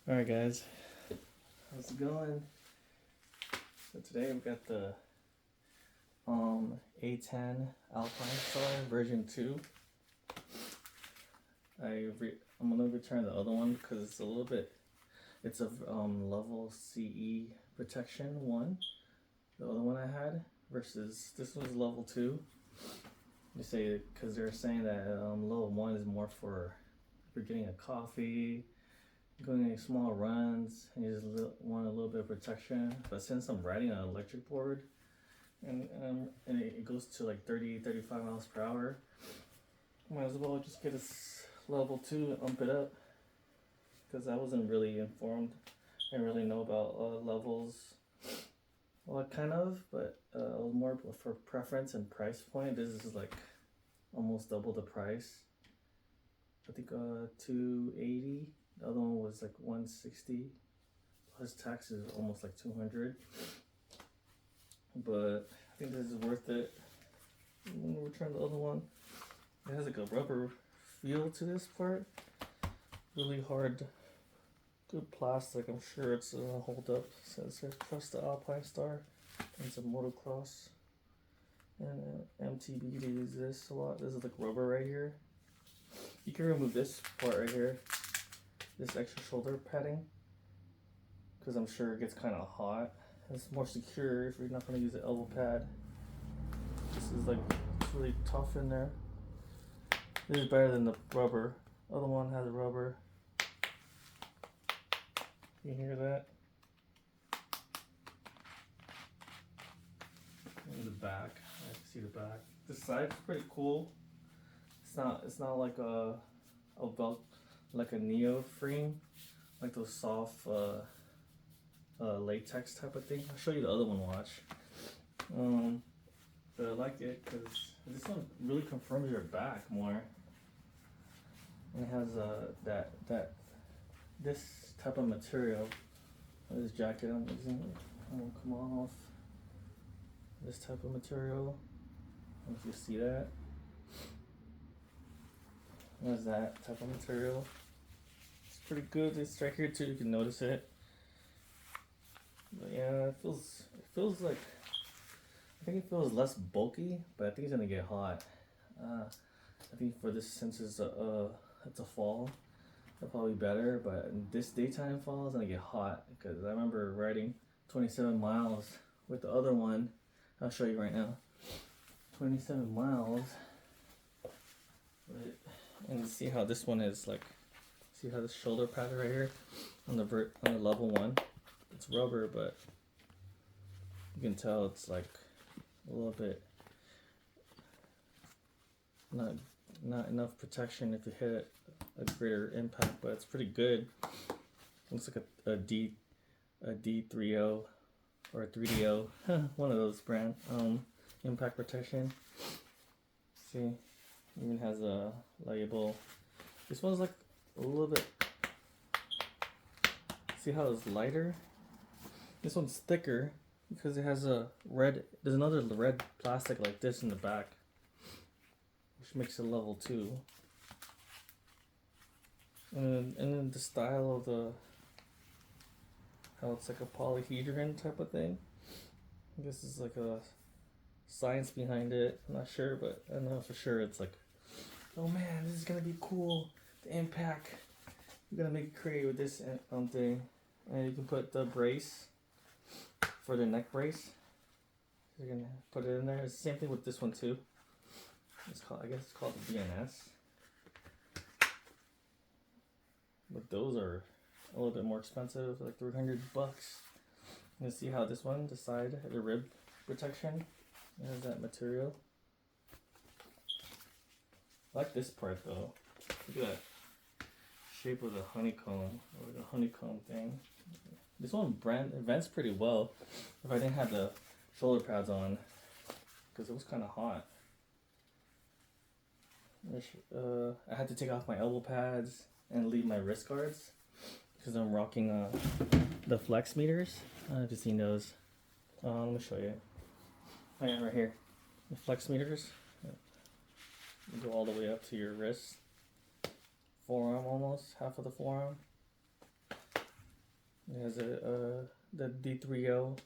Alright guys, how's it going? So today we got the A10 Alpinestar version 2. I'm gonna return the other one because it's a little bit, it's a level CE protection 1, the other one I had, versus this one's level 2. They say, because they're saying that level 1 is more for if you're getting a coffee, going any small runs, and you just want a little bit of protection. But since I'm riding an electric board and it goes to like 35 miles per hour, might as well just get a level 2 and ump it up, because I wasn't really informed. I didn't really know about levels, well, kind of, but more for preference and price point. This is like almost double the price. I think 280. The other one was like 160 plus taxes, almost like 200. But I think this is worth it. I'm gonna return the other one. It has like a rubber feel to this part. Really hard, good plastic. I'm sure it's gonna hold up. So it says trust the Alpinestar. It's a motocross. And MTB, they use this a lot. This is like rubber right here. You can remove this part right here, this extra shoulder padding, because I'm sure it gets kind of hot. It's more secure if you're not going to use an elbow pad. This is like, it's really tough in there. This is better than the rubber. Other one has a rubber. You hear that? In the back, I can see the back. This side's pretty cool. It's not like a belt, like a neo frame, like those soft latex type of thing. I'll show you the other one, watch. But I like it because this one really confirms your back more. And it has this type of material. This jacket I'm using, won't come off. This type of material. I don't know if you see that. There's that type of material. It's pretty good. It's right here too. You can notice it. But yeah, it feels like, I think it feels less bulky, but I think it's gonna get hot. I think for this, since it's a fall, it'll probably be better. But in this daytime fall is gonna get hot, because I remember riding 27 miles with the other one. I'll show you right now. 27 miles. And see how this one is like. See how this shoulder pad right here on the level 1. It's rubber, but you can tell it's like a little bit not enough protection if you hit a greater impact, but it's pretty good. Looks like a D30 or a 3DO, one of those brand impact protection. See, even has a label. This one's like a little bit. See how it's lighter? This one's thicker because it has a red. There's another red plastic like this in the back, which makes it level 2. And then the style of how it's like a polyhedron type of thing. I guess it's like a science behind it. I'm not sure, but I know for sure it's like, oh man, this is gonna be cool. The impact, I'm gonna make it create with this thing, and you can put the brace for the neck brace. So you're gonna put it in there. It's the same thing with this one too. It's called, I guess it's called the BNS. But those are a little bit more expensive, like $300. You can see how this one, the side, the rib protection, it has that material. I like this part though. Look at that shape of the honeycomb, or the honeycomb thing. This one vents pretty well if I didn't have the shoulder pads on, because it was kind of hot. I had to take off my elbow pads and leave my wrist guards because I'm rocking the flex meters. I don't know if you've seen those. Let me show you. Oh yeah, right here. The flex meters. You go all the way up to your wrist. Forearm almost, half of the forearm. It has the D3O.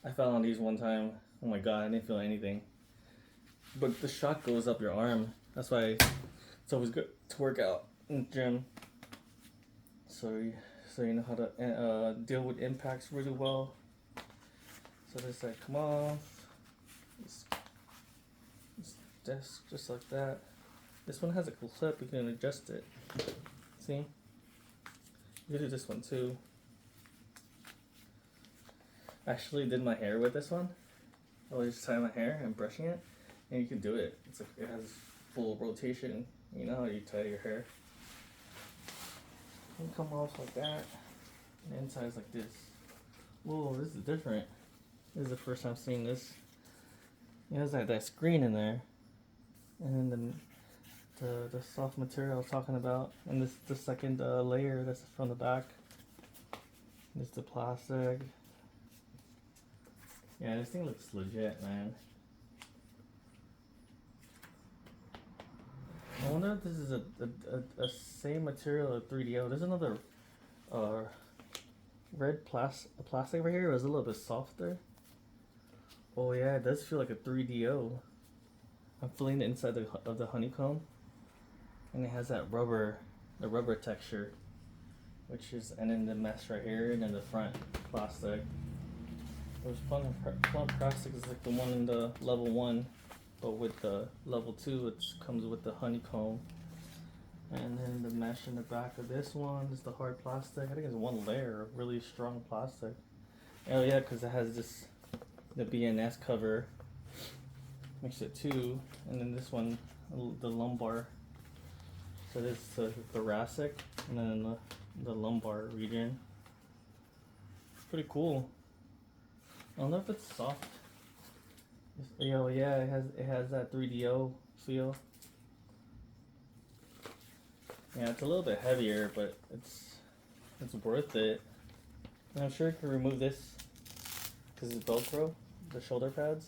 I fell on these one time. Oh my god, I didn't feel anything. But the shock goes up your arm. That's why it's always good to work out in the gym. So you know how to deal with impacts really well. So this like come off. This desk just like that. This one has a clip, you can adjust it. See? You can do this one too. I actually did my hair with this one. I was just tying my hair and brushing it, and you can do it. It's like it has full rotation. You know how you tie your hair. You can come off like that. And the inside is like this. Whoa, this is different. This is the first time seeing this. It has that screen in there, and then the soft material I was talking about, and this the second layer that's from the back. This is the plastic. Yeah, this thing looks legit, man. I wonder if this is a same material as 3DO. There's another red plastic right here. It was a little bit softer. Oh yeah, it does feel like a 3DO. I'm feeling the inside of the honeycomb, and it has that rubber texture, which is, and then the mesh right here, and then the front plastic. There's front plastic is like the one in the level 1, but with the level 2 it comes with the honeycomb. And then the mesh in the back of this one is the hard plastic. I think it's one layer of really strong plastic. Oh yeah, because it has this, the BNS cover, makes it 2, and then this one, the lumbar. So this is the thoracic, and then the lumbar region. It's pretty cool. I don't know if it's soft. Yeah, it has that 3DO feel. Yeah, it's a little bit heavier, but it's worth it. And I'm sure you can remove this because it's Velcro, the shoulder pads.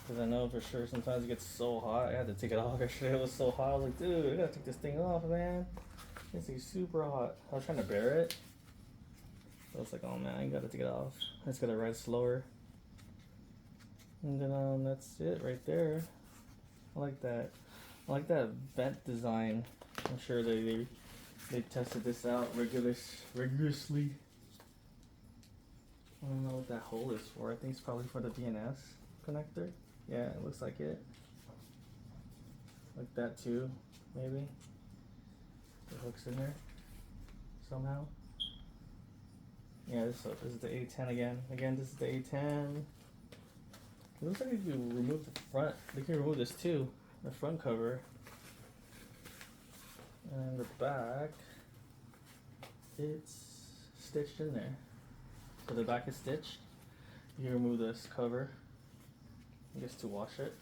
Because I know for sure sometimes it gets so hot. I had to take it off yesterday. It was so hot. I was like, dude, I gotta take this thing off, man. This thing's super hot. I was trying to bear it. I was like, oh man, I gotta take it off. I just gotta ride slower. And then that's it right there. I like that. I like that vent design. I'm sure they tested this out rigorously. I don't know what that hole is for. I think it's probably for the BNS connector. Yeah, it looks like it. Like that too, maybe. The hook's in there somehow. Yeah, this is the A10 again. Again, this is the A10. It looks like if you remove the front, they can remove this too, the front cover. And the back, it's stitched in there. So the back is stitched. You remove this cover, I guess, to wash it.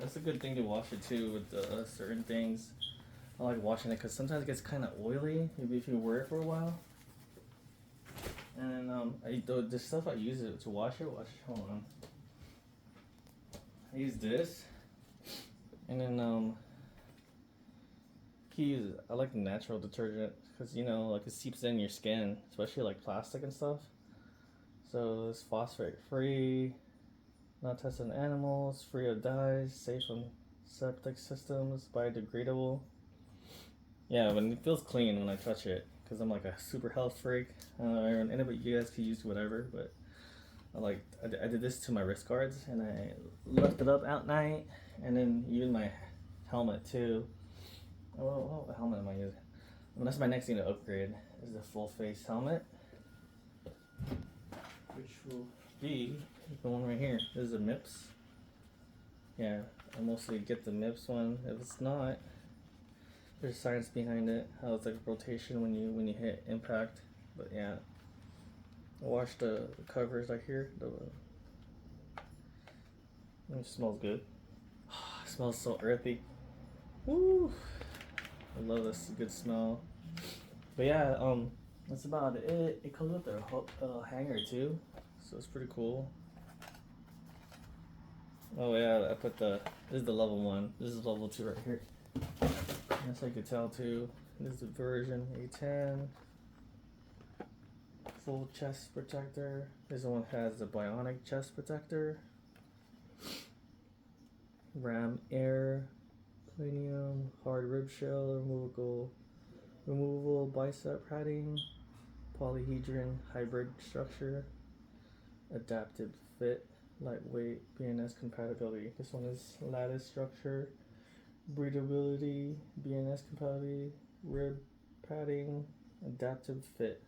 That's a good thing to wash it too with certain things. I like washing it because sometimes it gets kind of oily, maybe if you wear it for a while. And the stuff I use it to wash it, hold on. I use this, and then I like natural detergent because, you know, like it seeps in your skin, especially like plastic and stuff. So it's phosphate free, not tested on animals, free of dyes, safe from septic systems, biodegradable. Yeah, but it feels clean when I touch it because I'm like a super health freak. I don't know, anybody, you guys can use whatever, but I did this to my wrist guards, and I left it up at night, and then even my helmet too. What helmet am I using? Well, that's my next thing to upgrade, is the full face helmet, which will be the one right here. This is a MIPS. Yeah, I mostly get the MIPS one. If it's not, there's science behind it, how it's like rotation when you hit impact. But yeah, I washed the covers right here. It smells good. It smells so earthy. Woo! I love this good smell. But yeah, that's about it. It comes with a hanger too, so it's pretty cool. Oh yeah, I put this is the level 1. This is level 2 right here. That's how you could tell too. This is the version A10. Full chest protector. This one has the bionic chest protector. Ram Air, Planium, hard rib shell, removable bicep padding, polyhedron hybrid structure, adaptive fit, lightweight, BNS compatibility. This one is lattice structure, breathability, BNS compatibility, rib padding, adaptive fit.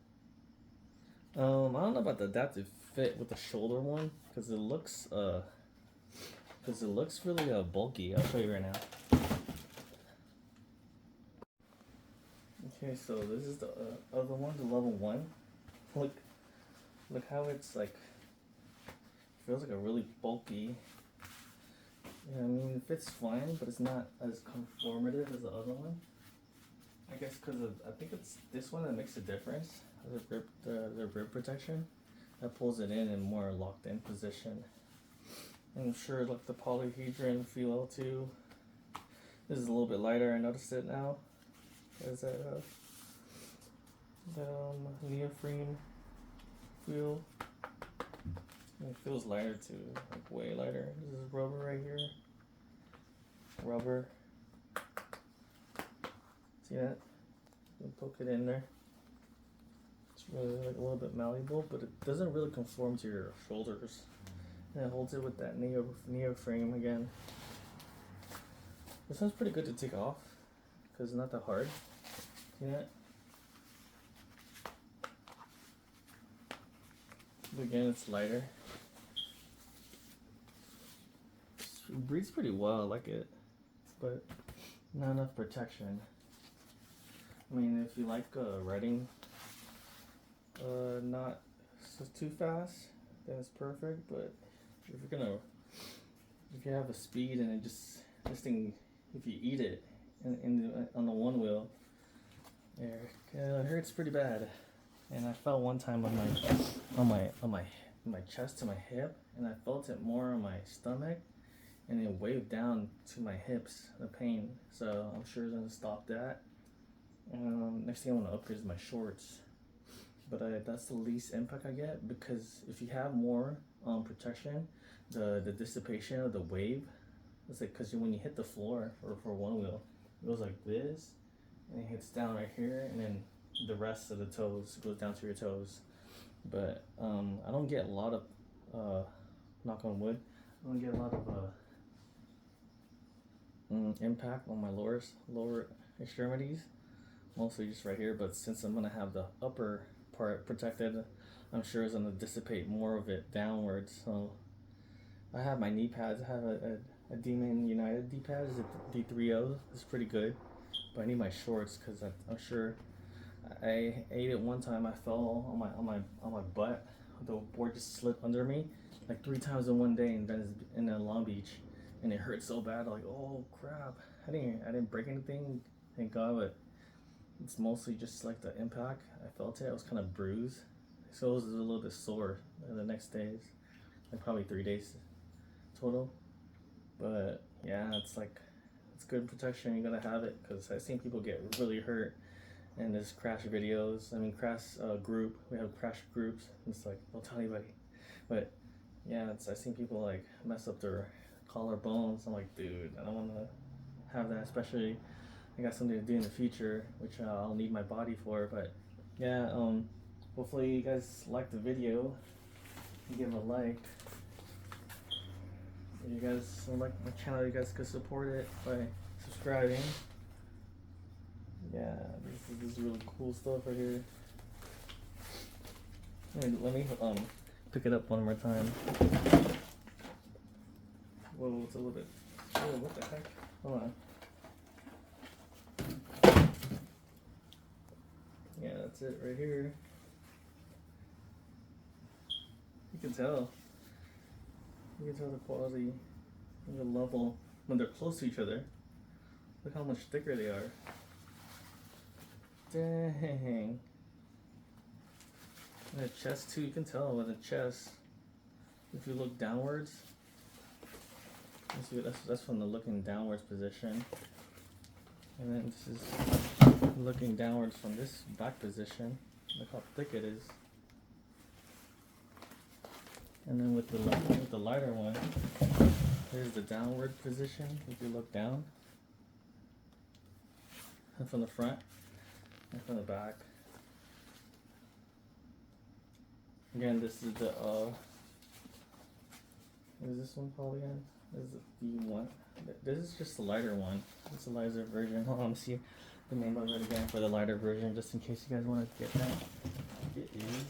I don't know about the adaptive fit with the shoulder one because it looks really bulky. I'll show you right now. Okay, so this is the other one, the level 1. Look how it's like, feels like a really bulky. Yeah, I mean, it fits fine, but it's not as conformative as the other one. I guess because I think it's this one that makes a difference. The rib protection that pulls it in more locked in position. And I'm sure like the polyhedron feel too. This is a little bit lighter. I noticed it now. Is that the neoprene feel? And it feels lighter too, like way lighter. This is rubber right here. Rubber. See that? You poke it in there. It's really like a little bit malleable, but it doesn't really conform to your shoulders. And it holds it with that neo frame again. This one's pretty good to take off because it's not that hard. See that? But again, it's lighter. It breathes pretty well, I like it, but not enough protection. I mean, if you like riding not too fast, then it's perfect. But if you have a speed and this thing, if you eat it on the one wheel, it hurts pretty bad. And I felt one time on my chest to my hip, and I felt it more on my stomach, and it waved down to my hips, the pain. So I'm sure it's gonna stop that. Next thing I want to upgrade is my shorts, but that's the least impact I get, because if you have more protection, the dissipation of the wave, it's like, because when you hit the floor for one wheel, it goes like this, and it hits down right here, and then the rest of the toes goes down to your toes. But I don't get a lot of knock on wood, I don't get a lot of impact on my lower extremities. Mostly just right here, but since I'm gonna have the upper part protected, I'm sure it's gonna dissipate more of it downwards. So I have my knee pads. I have a Demon United D pad. It's a D30. It's pretty good, but I need my shorts because I'm sure I ate it one time. I fell on my butt. The board just slipped under me like 3 times in one day in Long Beach, and it hurt so bad. Like, oh crap! I didn't break anything, thank God, but it's mostly just like the impact. I felt it. I was kind of bruised, so it was a little bit sore the next days, like probably 3 days total. But yeah, it's good protection. You gotta have it, because I've seen people get really hurt in this crash videos. I mean, crash group. We have crash groups. It's like, don't tell anybody. But yeah, I've seen people like mess up their collarbones. I'm like, dude, I don't want to have that, especially. I got something to do in the future, which I'll need my body for. But yeah, hopefully you guys like the video. Give a like. If you guys like my channel, you guys could support it by subscribing. Yeah, this is really cool stuff right here. Let me pick it up one more time. Whoa, it's a little bit. Oh, what the heck? Hold on. Yeah, that's it right here. You can tell. You can tell the quality and the level when they're close to each other. Look how much thicker they are. Dang. And the chest too, you can tell with the chest. If you look downwards, you see that's from the looking downwards position. And then this is looking downwards from this back position. Look how thick it is. And then with the lighter one, here's the downward position. If you look down, and from the front and from the back. Again, this is the what is this one called again? This is the V1. This is just the lighter one. It's a lighter version. Hold on, let me see the name of it again for the lighter version, just in case you guys want to get that. It is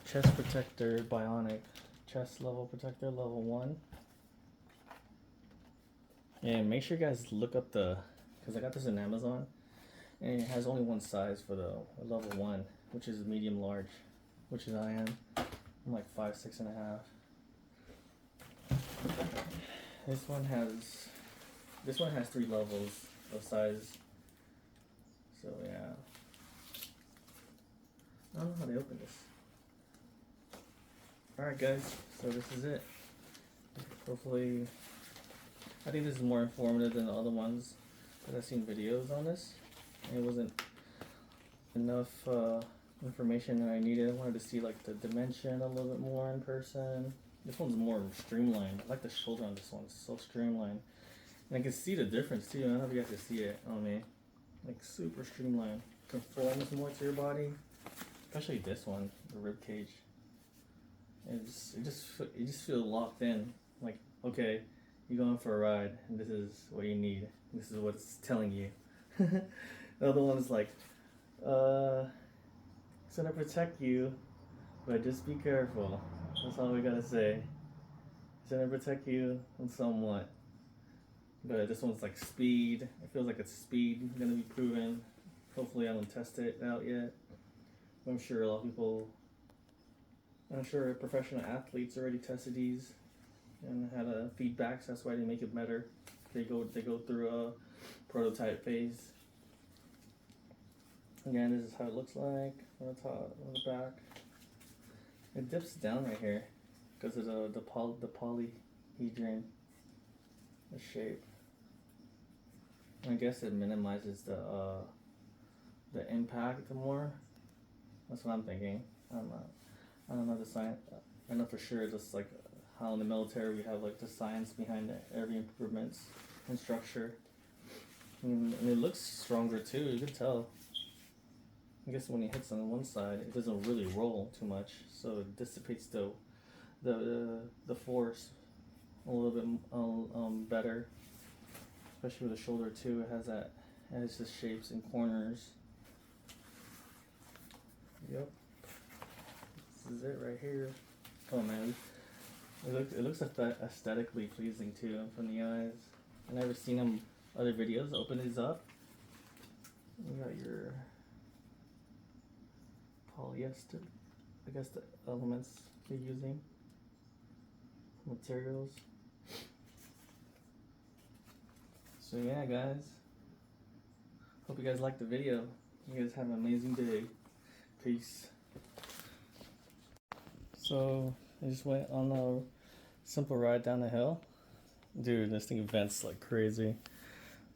Chest Protector Bionic. Chest Level Protector Level 1. And make sure you guys look up because I got this in Amazon, and it has only one size for the level 1, which is medium large, which is I am. I'm like 5', 6.5". This one has 3 levels of size. So yeah. I don't know how they open this. Alright guys, so this is it. Hopefully, I think this is more informative than the other ones, because I've seen videos on this. And it wasn't enough information that I needed. I wanted to see like the dimension a little bit more in person. This one's more streamlined. I like the shoulder on this one. It's so streamlined. And I can see the difference too. I don't know if you guys can see it on me. Like super streamlined. Conforms more to your body. Especially this one, the rib cage. It just feels locked in. Like, okay, you're going for a ride, and this is what you need. This is what it's telling you. The other one is like, it's gonna protect you, but just be careful. That's all we gotta say. It's gonna protect you somewhat. But this one's like speed. It feels like it's speed gonna be proven. Hopefully I haven't tested it out yet. I'm sure a lot of people, I'm sure professional athletes already tested these and had feedback, so that's why they make it better. They go through a prototype phase. Again, this is how it looks like on the top, on the back. It dips down right here because of the polyhedron shape. I guess it minimizes the impact more. That's what I'm thinking. I don't know the science. I know for sure, just like how in the military we have like the science behind every improvements in structure. And it looks stronger too. You can tell. I guess when it hits on one side, it doesn't really roll too much, so it dissipates the force a little bit better. Especially with the shoulder too. It has the shapes and corners. Yep. This is it right here. Oh man, it looks aesthetically pleasing too from the eyes. I've never seen them other videos. Open these up. You got your polyester. I guess the elements they're using, materials. So yeah, guys. Hope you guys liked the video. You guys have an amazing day. Peace. So I just went on a simple ride down the hill. Dude, this thing vents like crazy.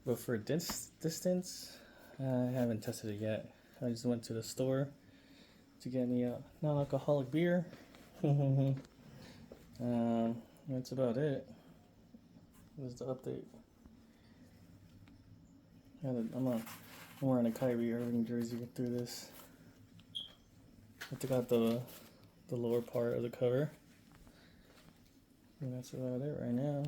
But for distance, I haven't tested it yet. I just went to the store to get me a non-alcoholic beer. That's about it. This is the update. I'm wearing a Kyrie Irving jersey through this. I took out the lower part of the cover. And that's about it right now.